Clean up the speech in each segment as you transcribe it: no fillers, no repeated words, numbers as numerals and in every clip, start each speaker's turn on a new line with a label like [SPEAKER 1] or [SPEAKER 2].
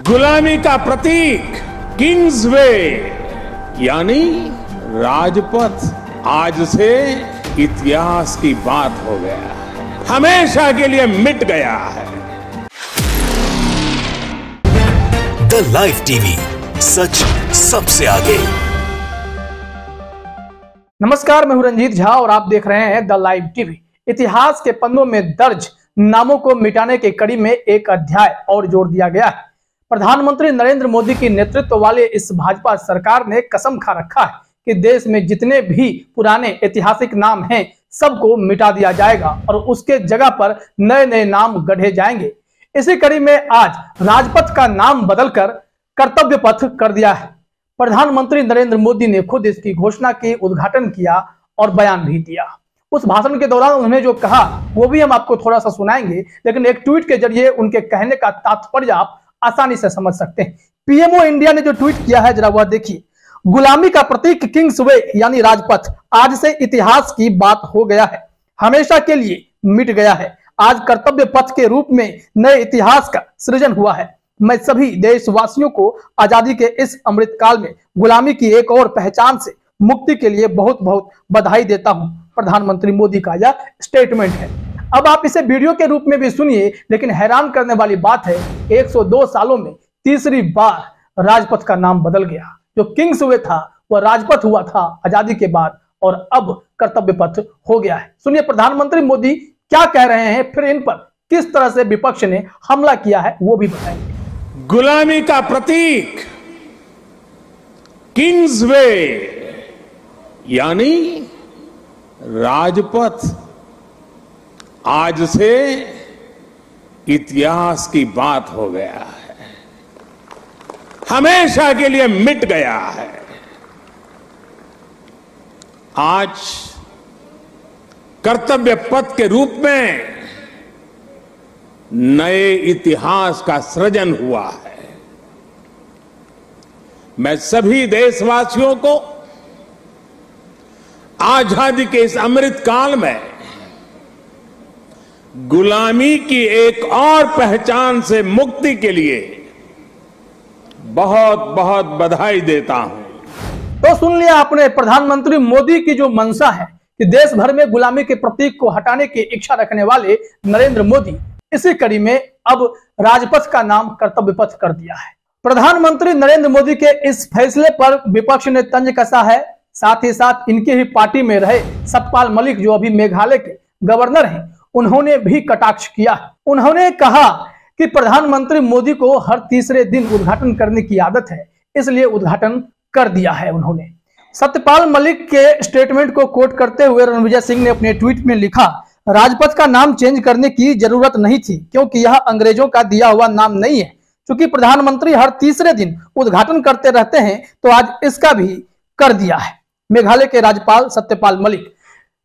[SPEAKER 1] गुलामी का प्रतीक किंग्सवे यानी राजपथ आज से इतिहास की बात हो गया है, हमेशा के लिए मिट गया है।
[SPEAKER 2] द लाइव टीवी, सच सबसे आगे।
[SPEAKER 3] नमस्कार, मैं हूं रंजीत झा और आप देख रहे हैं द लाइव टीवी। इतिहास के पन्नों में दर्ज नामों को मिटाने की कड़ी में एक अध्याय और जोड़ दिया गया है। प्रधानमंत्री नरेंद्र मोदी की नेतृत्व वाले इस भाजपा सरकार ने कसम खा रखा है कि देश में जितने भी पुराने ऐतिहासिक नाम हैं सबको मिटा दिया जाएगा और उसके जगह पर नए नए नाम गढ़े जाएंगे। इसी कड़ी में आज राजपथ का नाम बदलकर कर्तव्य पथ कर दिया है। प्रधानमंत्री नरेंद्र मोदी ने खुद इसकी घोषणा की, उद्घाटन किया और बयान भी दिया। उस भाषण के दौरान उन्होंने जो कहा वो भी हम आपको थोड़ा सा सुनाएंगे, लेकिन एक ट्वीट के जरिए उनके कहने का तात्पर्य आप आसानी से समझ सकते हैं। पीएमओ इंडिया ने जो ट्वीट किया है जरा वह देखिए। गुलामी का प्रतीक किंग्सवे यानी राजपथ आज से इतिहास की बात हो गया है, हमेशा के लिए मिट गया है। आज कर्तव्य पथ के रूप में नए इतिहास का सृजन हुआ है। मैं सभी देशवासियों को आजादी के इस अमृत काल में गुलामी की एक और पहचान से मुक्ति के लिए बहुत बहुत बधाई देता हूं। प्रधानमंत्री मोदी का यह स्टेटमेंट है। अब आप इसे वीडियो के रूप में भी सुनिए, लेकिन हैरान करने वाली बात है 102 सालों में तीसरी बार राजपथ का नाम बदल गया। जो किंग्सवे था वह राजपथ हुआ था आजादी के बाद और अब कर्तव्य पथ हो गया है। सुनिए प्रधानमंत्री मोदी क्या कह रहे हैं, फिर इन पर किस तरह से विपक्ष ने हमला किया है वो भी बताएंगे।
[SPEAKER 1] गुलामी का प्रतीक किंग्सवे यानी राजपथ आज से इतिहास की बात हो गया है, हमेशा के लिए मिट गया है। आज कर्तव्य पथ के रूप में नए इतिहास का सृजन हुआ है। मैं सभी देशवासियों को आजादी के इस अमृत काल में गुलामी की एक और पहचान से मुक्ति के लिए बहुत बहुत बधाई देता हूं।
[SPEAKER 3] तो सुन लिया आपने प्रधानमंत्री मोदी की जो मंशा है कि देश भर में गुलामी के प्रतीक को हटाने की इच्छा रखने वाले नरेंद्र मोदी, इसी कड़ी में अब राजपथ का नाम कर्तव्य पथ कर दिया है। प्रधानमंत्री नरेंद्र मोदी के इस फैसले पर विपक्ष ने तंज कसा है। साथ ही साथ इनकी ही पार्टी में रहे सतपाल मलिक जो अभी मेघालय के गवर्नर हैं, उन्होंने भी कटाक्ष किया। उन्होंने कहा कि प्रधानमंत्री मोदी को हर तीसरे दिन उद्घाटन करने की आदत है, इसलिए उद्घाटन कर दिया है उन्होंने। सत्यपाल मलिक के स्टेटमेंट को कोट करते हुए रणविजय सिंह ने अपने ट्वीट में लिखा, राजपथ का नाम चेंज करने की जरूरत नहीं थी क्योंकि यह अंग्रेजों का दिया हुआ नाम नहीं है। क्योंकि प्रधानमंत्री हर तीसरे दिन उद्घाटन करते रहते हैं तो आज इसका भी कर दिया है। मेघालय के राज्यपाल सत्यपाल मलिक।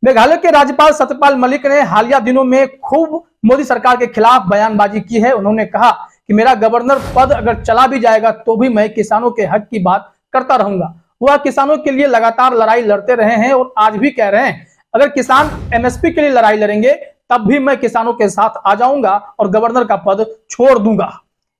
[SPEAKER 3] मेघालय के राज्यपाल सत्यपाल मलिक ने हालिया दिनों में खूब मोदी सरकार के खिलाफ बयानबाजी की है। उन्होंने कहा कि मेरा गवर्नर पद अगर चला भी जाएगा तो भी मैं किसानों के हक की बात करता रहूंगा। वह किसानों के लिए लगातार लड़ाई लड़ते रहे हैं और आज भी कह रहे हैं अगर किसान एमएसपी के लिए लड़ाई लड़ेंगे तब भी मैं किसानों के साथ आ जाऊंगा और गवर्नर का पद छोड़ दूंगा।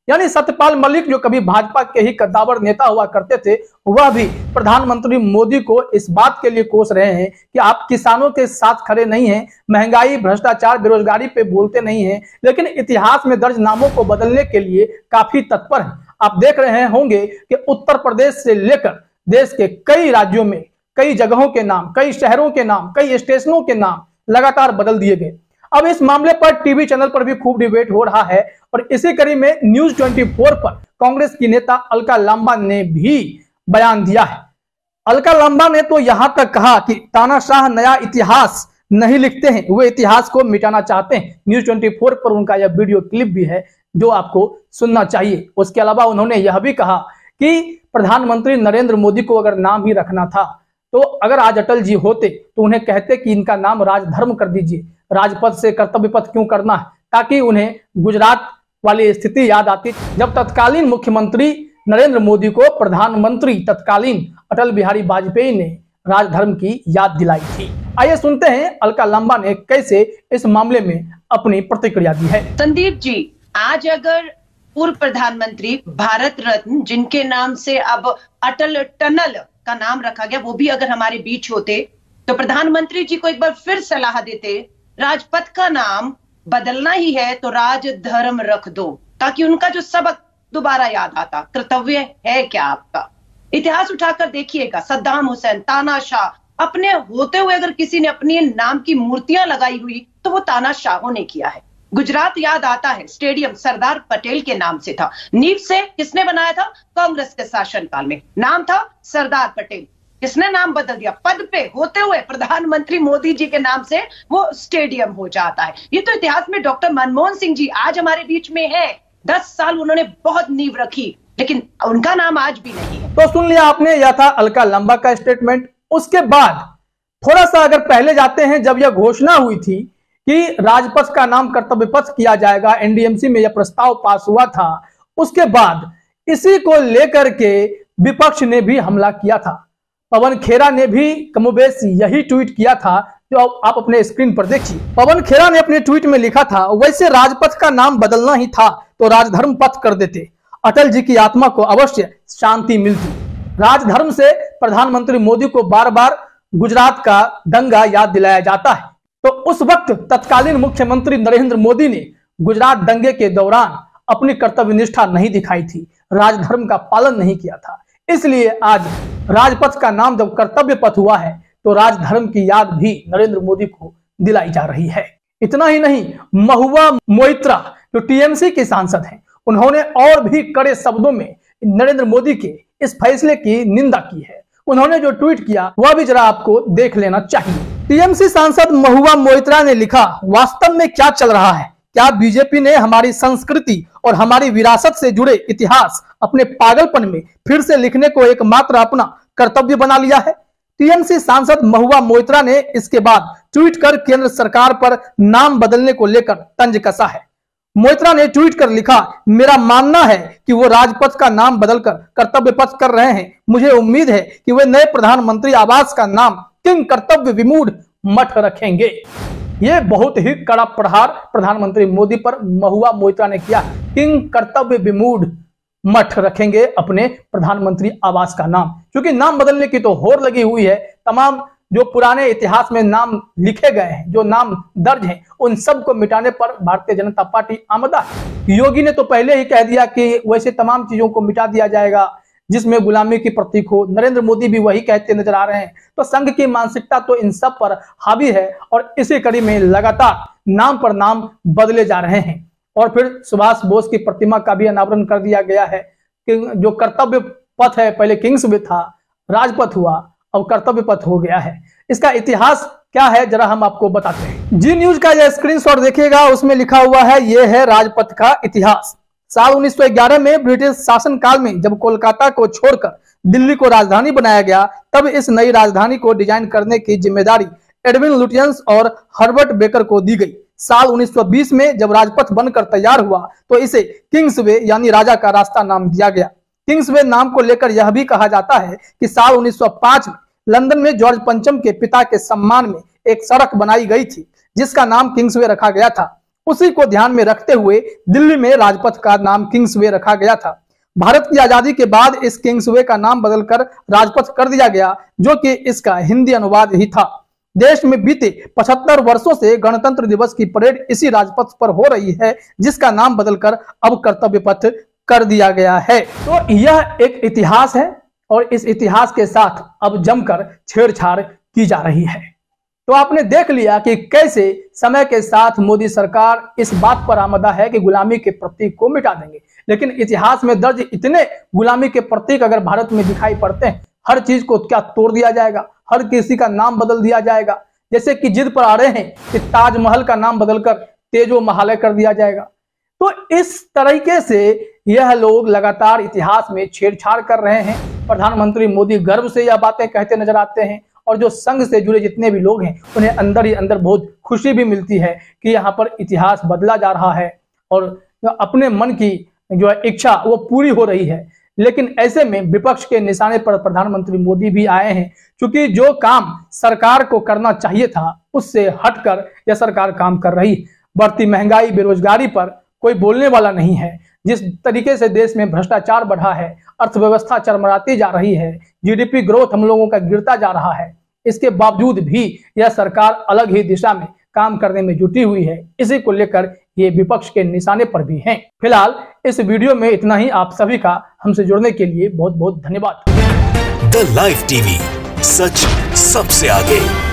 [SPEAKER 3] यानी सत्यपाल मलिक जो कभी भाजपा के ही कद्दावर नेता हुआ करते थे, वह भी प्रधानमंत्री मोदी को इस बात के लिए कोस रहे हैं कि आप किसानों के साथ खड़े नहीं हैं, महंगाई, भ्रष्टाचार, बेरोजगारी पे बोलते नहीं हैं, लेकिन इतिहास में दर्ज नामों को बदलने के लिए काफी तत्पर हैं। आप देख रहे होंगे कि उत्तर प्रदेश से लेकर देश के कई राज्यों में कई जगहों के नाम, कई शहरों के नाम, कई स्टेशनों के नाम लगातार बदल दिए गए। अब इस मामले पर टीवी चैनल पर भी खूब डिबेट हो रहा है और इसी कड़ी में न्यूज 24 पर कांग्रेस की नेता अलका लांबा ने भी बयान दिया है। अलका लांबा ने तो यहां तक कहा कि तानाशाह नया इतिहास नहीं लिखते हैं, वे इतिहास को मिटाना चाहते हैं। न्यूज 24 पर उनका यह वीडियो क्लिप भी है जो आपको सुनना चाहिए। उसके अलावा उन्होंने यह भी कहा कि प्रधानमंत्री नरेंद्र मोदी को अगर नाम ही रखना था तो अगर आज अटल जी होते तो उन्हें कहते कि इनका नाम राजधर्म कर दीजिए, राजपथ से कर्तव्य पथ क्यों करना है, ताकि उन्हें गुजरात वाली स्थिति याद आती जब तत्कालीन मुख्यमंत्री नरेंद्र मोदी को प्रधानमंत्री तत्कालीन अटल बिहारी वाजपेयी ने राजधर्म की याद दिलाई थी। आइए सुनते हैं अलका लांबा ने कैसे इस मामले में अपनी प्रतिक्रिया दी है।
[SPEAKER 4] संदीप जी, आज अगर पूर्व प्रधानमंत्री, भारत रत्न, जिनके नाम से अब अटल टनल का नाम रखा गया, वो भी अगर हमारे बीच होते तो प्रधानमंत्री जी को एक बार फिर सलाह देते, राजपथ का नाम बदलना ही है तो राजधर्म रख दो, ताकि उनका जो सबक दोबारा याद आता। कर्तव्य है क्या आपका? इतिहास उठाकर देखिएगा, सद्दाम हुसैन, तानाशाह, अपने होते हुए अगर किसी ने अपने नाम की मूर्तियां लगाई हुई तो वो तानाशाहों ने किया है। गुजरात याद आता है, स्टेडियम सरदार पटेल के नाम से था। नींव से किसने बनाया था? कांग्रेस के शासनकाल में, नाम था सरदार पटेल। किसने नाम बदल दिया? पद पे होते हुए प्रधानमंत्री मोदी जी के नाम से वो स्टेडियम हो जाता है। ये तो इतिहास में डॉक्टर मनमोहन सिंह जी आज हमारे बीच में है। 10 साल उन्होंने बहुत नींव रखी, लेकिन उनका नाम आज भी नहीं है।
[SPEAKER 3] तो सुन लिया आपने, यह था अलका लांबा का स्टेटमेंट। उसके बाद थोड़ा सा अगर पहले जाते हैं, जब यह घोषणा हुई थी कि राजपथ का नाम कर्तव्य पथ किया जाएगा, एनडीएमसी में यह प्रस्ताव पास हुआ था, उसके बाद इसी को लेकर के विपक्ष ने भी हमला किया था। पवन खेरा ने भी कमोबेश यही ट्वीट किया था, जो आप अपने स्क्रीन पर देखिए। पवन खेरा ने अपने ट्वीट में लिखा था, वैसे राजपथ का नाम बदलना ही था तो राजधर्म पथ कर देते, अटल जी की आत्मा को अवश्य शांति मिलती। राजधर्म से प्रधानमंत्री मोदी को बार बार गुजरात का दंगा याद दिलाया जाता है। तो उस वक्त तत्कालीन मुख्यमंत्री नरेंद्र मोदी ने गुजरात दंगे के दौरान अपनी कर्तव्य निष्ठा नहीं दिखाई थी, राजधर्म का पालन नहीं किया था। इसलिए आज राजपथ का नाम जब कर्तव्य पथ हुआ है तो राजधर्म की याद भी नरेंद्र मोदी को दिलाई जा रही है। इतना ही नहीं, महुआ मोइत्रा जो टीएमसी के सांसद हैं, उन्होंने और भी कड़े शब्दों में नरेंद्र मोदी के इस फैसले की निंदा की है। उन्होंने जो ट्वीट किया वह भी जरा आपको देख लेना चाहिए। टीएमसी सांसद महुआ मोइत्रा ने लिखा, वास्तव में क्या चल रहा है? क्या बीजेपी ने हमारी संस्कृति और हमारी विरासत से जुड़े इतिहास अपने पागलपन में फिर से लिखने को एकमात्र अपना कर्तव्य बना लिया है? टीएमसी सांसद महुआ मोइत्रा ने इसके बाद ट्वीट कर केंद्र सरकार पर नाम बदलने को लेकर तंज कसा है। मोइत्रा ने ट्वीट कर लिखा, मेरा मानना है कि वो राजपथ का नाम बदलकर कर्तव्य पथ कर रहे हैं। मुझे उम्मीद है कि वे नए प्रधानमंत्री आवास का नाम किंग कर्तव्य विमूढ़ मठ रखेंगे। ये बहुत ही कड़ा प्रहार प्रधानमंत्री मोदी पर महुआ मोइत्रा ने किया। किंग कर्तव्य विमूढ़ मठ रखेंगे अपने प्रधानमंत्री आवास का नाम, क्योंकि नाम बदलने की तो होड़ लगी हुई है। तमाम जो पुराने इतिहास में नाम लिखे गए हैं, जो नाम दर्ज हैं, उन सब को मिटाने पर भारतीय जनता पार्टी आमदा है। योगी ने तो पहले ही कह दिया कि वैसे तमाम चीजों को मिटा दिया जाएगा जिसमें गुलामी की प्रतीक हो। नरेंद्र मोदी भी वही कहते नजर आ रहे हैं। तो संघ की मानसिकता तो इन सब पर हावी है और इसी कड़ी में लगातार नाम पर नाम बदले जा रहे हैं। और फिर सुभाष बोस की प्रतिमा का भी अनावरण कर दिया गया है कि जो कर्तव्य पथ है, पहले किंग्स में था, राजपथ हुआ, अब कर्तव्य पथ हो गया है। इसका इतिहास क्या है जरा हम आपको बताते हैं। जी न्यूज का यह स्क्रीनशॉट देखिएगा, उसमें लिखा हुआ है, यह है राजपथ का इतिहास। साल 1911 में ब्रिटिश शासनकाल में जब कोलकाता को छोड़कर दिल्ली को राजधानी बनाया गया, तब इस नई राजधानी को डिजाइन करने की जिम्मेदारी एडविन लुटियंस और हर्बर्ट बेकर को दी गई। साल 1920 में जब राजपथ बनकर तैयार हुआ तो इसे किंग्सवे यानी राजा का रास्ता नाम दिया गया। किंग्सवे नाम को लेकर यह भी कहा जाता है कि साल 1905 में लंदन में जॉर्ज पंचम के पिता के सम्मान में एक सड़क बनाई गई थी जिसका नाम किंग्सवे रखा गया था। उसी को ध्यान में रखते हुए दिल्ली में राजपथ का नाम किंग्सवे रखा गया था। भारत की आजादी के बाद इस किंग्सवे का नाम बदलकर राजपथ कर दिया गया, जो कि इसका हिंदी अनुवाद ही था। देश में बीते 75 वर्षों से गणतंत्र दिवस की परेड इसी राजपथ पर हो रही है, जिसका नाम बदलकर अब कर्तव्य पथ कर दिया गया है। तो यह एक इतिहास है और इस इतिहास के साथ अब जमकर छेड़छाड़ की जा रही है। तो आपने देख लिया कि कैसे समय के साथ मोदी सरकार इस बात पर आमदा है कि गुलामी के प्रतीक को मिटा देंगे, लेकिन इतिहास में दर्ज इतने गुलामी के प्रतीक अगर भारत में दिखाई पड़ते हैं, हर चीज को क्या तोड़ दिया जाएगा, हर किसी का नाम बदल दिया जाएगा। जैसे कि जिद पर आ रहे हैं कि ताजमहल का नाम बदलकर तेजो महालय कर दिया जाएगा। तो इस तरीके से यह लोग लगातार इतिहास में छेड़छाड़ कर रहे हैं। प्रधानमंत्री मोदी गर्व से यह बातें कहते नजर आते हैं और जो संघ से जुड़े जितने भी लोग हैं उन्हें अंदर ही अंदर बहुत खुशी भी मिलती है कि यहाँ पर इतिहास बदला जा रहा है और अपने मन की जो इच्छा वो पूरी हो रही है। लेकिन ऐसे में विपक्ष के निशाने पर प्रधानमंत्री मोदी भी आए हैं, क्योंकि जो काम सरकार को करना चाहिए था उससे हटकर यह सरकार काम कर रही। बढ़ती महंगाई, बेरोजगारी पर कोई बोलने वाला नहीं है। जिस तरीके से देश में भ्रष्टाचार बढ़ा है, अर्थव्यवस्था चरमराती जा रही है, जीडीपी ग्रोथ हम लोगों का गिरता जा रहा है, इसके बावजूद भी यह सरकार अलग ही दिशा में काम करने में जुटी हुई है। इसी को लेकर ये विपक्ष के निशाने पर भी हैं। फिलहाल इस वीडियो में इतना ही। आप सभी का हमसे जुड़ने के लिए बहुत बहुत धन्यवाद।
[SPEAKER 2] द लाइव टीवी, सच सबसे आगे।